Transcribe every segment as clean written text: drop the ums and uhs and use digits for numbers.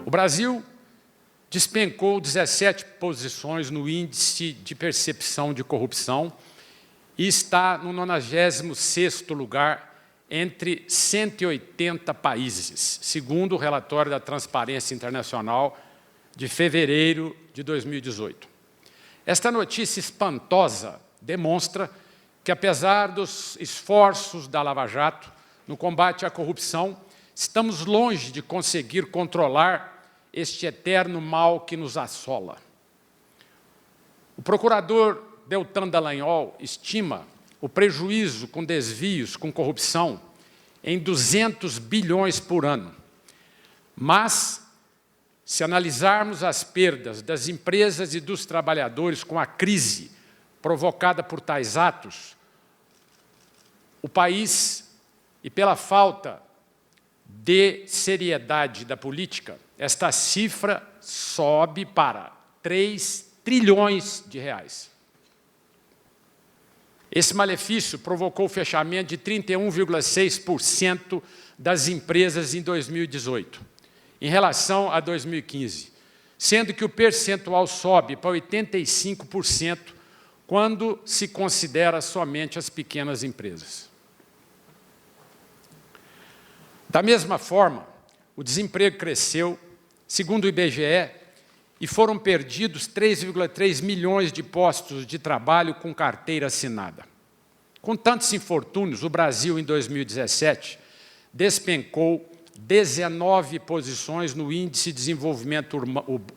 O Brasil despencou 17 posições no índice de percepção de corrupção e está no 96º lugar entre 180 países, segundo o relatório da Transparência Internacional de fevereiro de 2018. Esta notícia espantosa demonstra que, apesar dos esforços da Lava Jato no combate à corrupção, estamos longe de conseguir controlar este eterno mal que nos assola. O procurador Deltan Dallagnol estima o prejuízo com desvios, com corrupção, em 200 bilhões por ano. Mas, se analisarmos as perdas das empresas e dos trabalhadores com a crise provocada por tais atos, o país, e pela falta de seriedade da política, esta cifra sobe para 3 trilhões de reais. Esse malefício provocou o fechamento de 31,6% das empresas em 2018, em relação a 2015, sendo que o percentual sobe para 85% quando se considera somente as pequenas empresas. Da mesma forma, o desemprego cresceu, segundo o IBGE, e foram perdidos 3,3 milhões de postos de trabalho com carteira assinada. Com tantos infortúnios, o Brasil, em 2017, despencou 19 posições no Índice de Desenvolvimento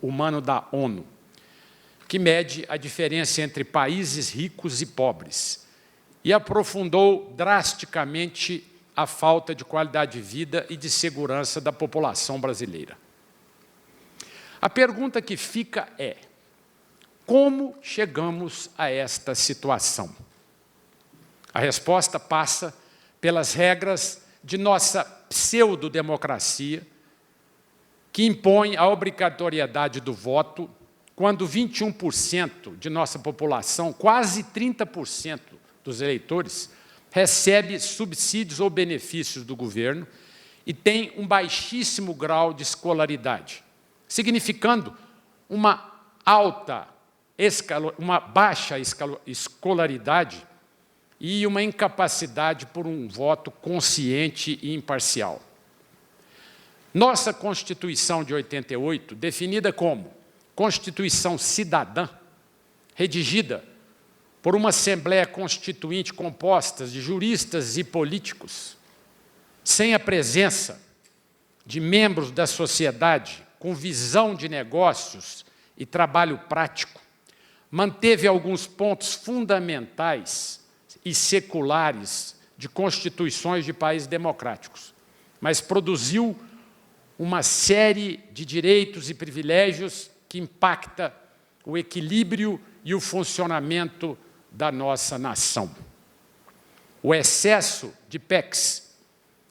Humano da ONU, que mede a diferença entre países ricos e pobres, e aprofundou drasticamente a falta de qualidade de vida e de segurança da população brasileira. A pergunta que fica é: como chegamos a esta situação? A resposta passa pelas regras de nossa pseudodemocracia, que impõe a obrigatoriedade do voto quando 21% de nossa população, quase 30% dos eleitores, recebe subsídios ou benefícios do governo e tem um baixíssimo grau de escolaridade, significando uma baixa escolaridade e uma incapacidade por um voto consciente e imparcial. Nossa Constituição de 88, definida como Constituição Cidadã, redigida por uma Assembleia Constituinte composta de juristas e políticos, sem a presença de membros da sociedade com visão de negócios e trabalho prático, manteve alguns pontos fundamentais e seculares de constituições de países democráticos, mas produziu uma série de direitos e privilégios que impacta o equilíbrio e o funcionamento da nossa nação. O excesso de PECs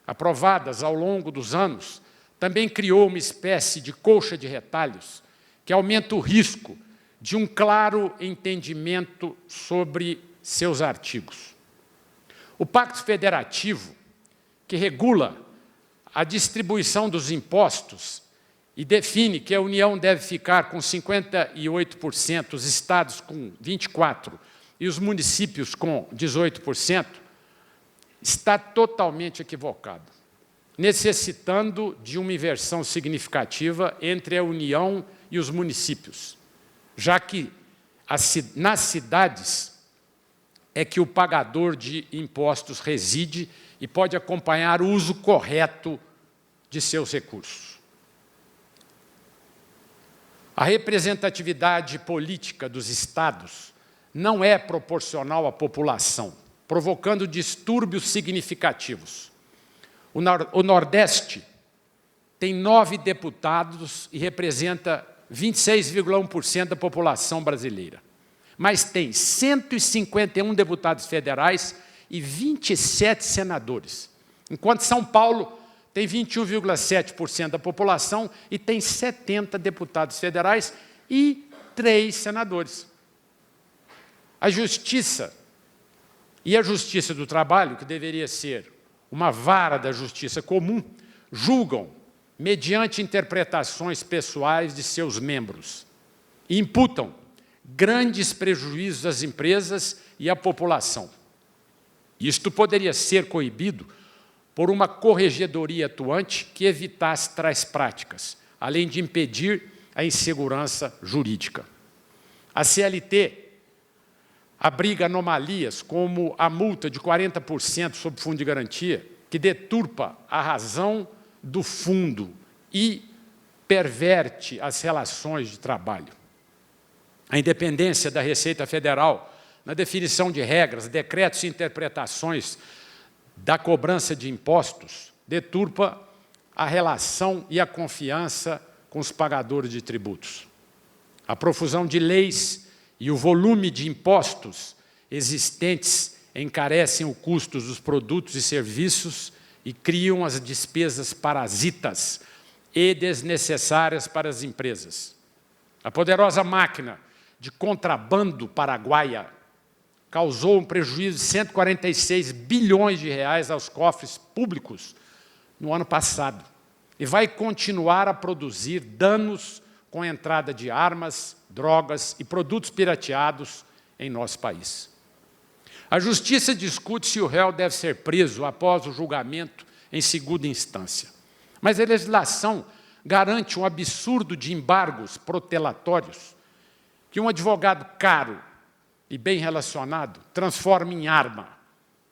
aprovadas ao longo dos anos também criou uma espécie de colcha de retalhos que aumenta o risco de um claro entendimento sobre seus artigos. O Pacto Federativo, que regula a distribuição dos impostos e define que a União deve ficar com 58%, os estados com 24% e os municípios com 18%, está totalmente equivocado, necessitando de uma inversão significativa entre a União e os municípios, já que nas cidades é que o pagador de impostos reside e pode acompanhar o uso correto de seus recursos. A representatividade política dos estados não é proporcional à população, provocando distúrbios significativos. O Nordeste tem 9 deputados e representa 26,1% da população brasileira, mas tem 151 deputados federais e 27 senadores, enquanto São Paulo tem 21,7% da população e tem 70 deputados federais e 3 senadores. A Justiça E a Justiça do Trabalho, que deveria ser uma vara da justiça comum, julgam mediante interpretações pessoais de seus membros e imputam grandes prejuízos às empresas e à população. Isto poderia ser coibido por uma corregedoria atuante que evitasse tais práticas, além de impedir a insegurança jurídica. A CLT abriga anomalias como a multa de 40% sobre fundo de garantia, que deturpa a razão do fundo e perverte as relações de trabalho. A independência da Receita Federal na definição de regras, decretos e interpretações da cobrança de impostos deturpa a relação e a confiança com os pagadores de tributos. A profusão de leis e o volume de impostos existentes encarecem o custo dos produtos e serviços e criam as despesas parasitas e desnecessárias para as empresas. A poderosa máquina de contrabando paraguaia causou um prejuízo de 146 bilhões de reais aos cofres públicos no ano passado e vai continuar a produzir danos com a entrada de armas, drogas e produtos pirateados em nosso país. A Justiça discute se o réu deve ser preso após o julgamento em segunda instância. Mas a legislação garante um absurdo de embargos protelatórios que um advogado caro e bem relacionado transforma em arma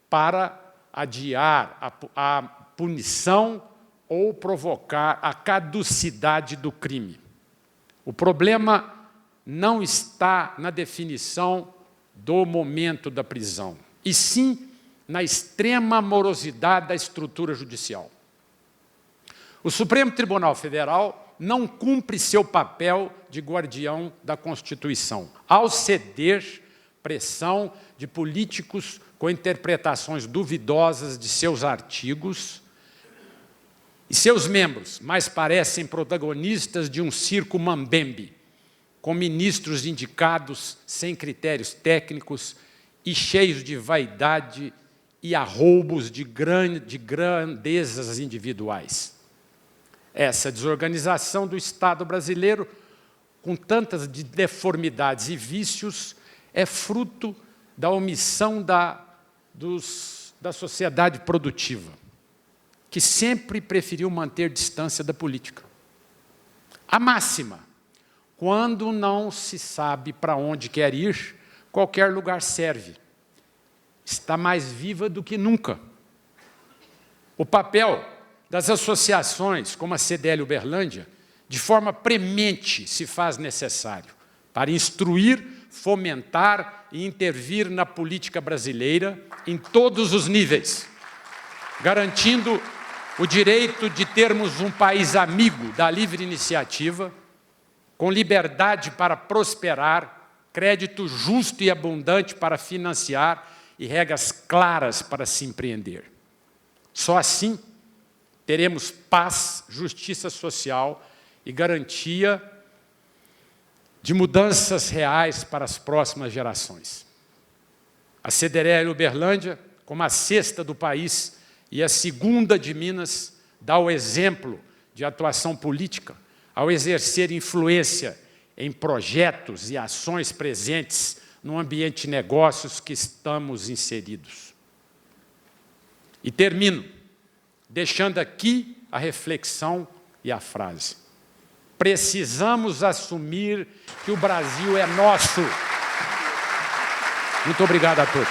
para adiar a punição ou provocar a caducidade do crime. O problema não está na definição do momento da prisão, e sim na extrema morosidade da estrutura judicial. O Supremo Tribunal Federal não cumpre seu papel de guardião da Constituição, ao ceder pressão de políticos com interpretações duvidosas de seus artigos, e seus membros mais parecem protagonistas de um circo mambembe, com ministros indicados sem critérios técnicos e cheios de vaidade e arroubos de grandezas individuais. Essa desorganização do Estado brasileiro, com tantas deformidades e vícios, é fruto da omissão da sociedade produtiva, que sempre preferiu manter distância da política. A máxima: quando não se sabe para onde quer ir, qualquer lugar serve. Está mais viva do que nunca. O papel das associações, como a CDL Uberlândia, de forma premente se faz necessário para instruir, fomentar e intervir na política brasileira em todos os níveis, garantindo o direito de termos um país amigo da livre iniciativa, com liberdade para prosperar, crédito justo e abundante para financiar e regras claras para se empreender. Só assim teremos paz, justiça social e garantia de mudanças reais para as próximas gerações. A CDL Uberlândia, como a sexta do país e a segunda de Minas, dá o exemplo de atuação política ao exercer influência em projetos e ações presentes no ambiente de negócios que estamos inseridos. E termino deixando aqui a reflexão e a frase. Precisamos assumir que o Brasil é nosso. Muito obrigado a todos.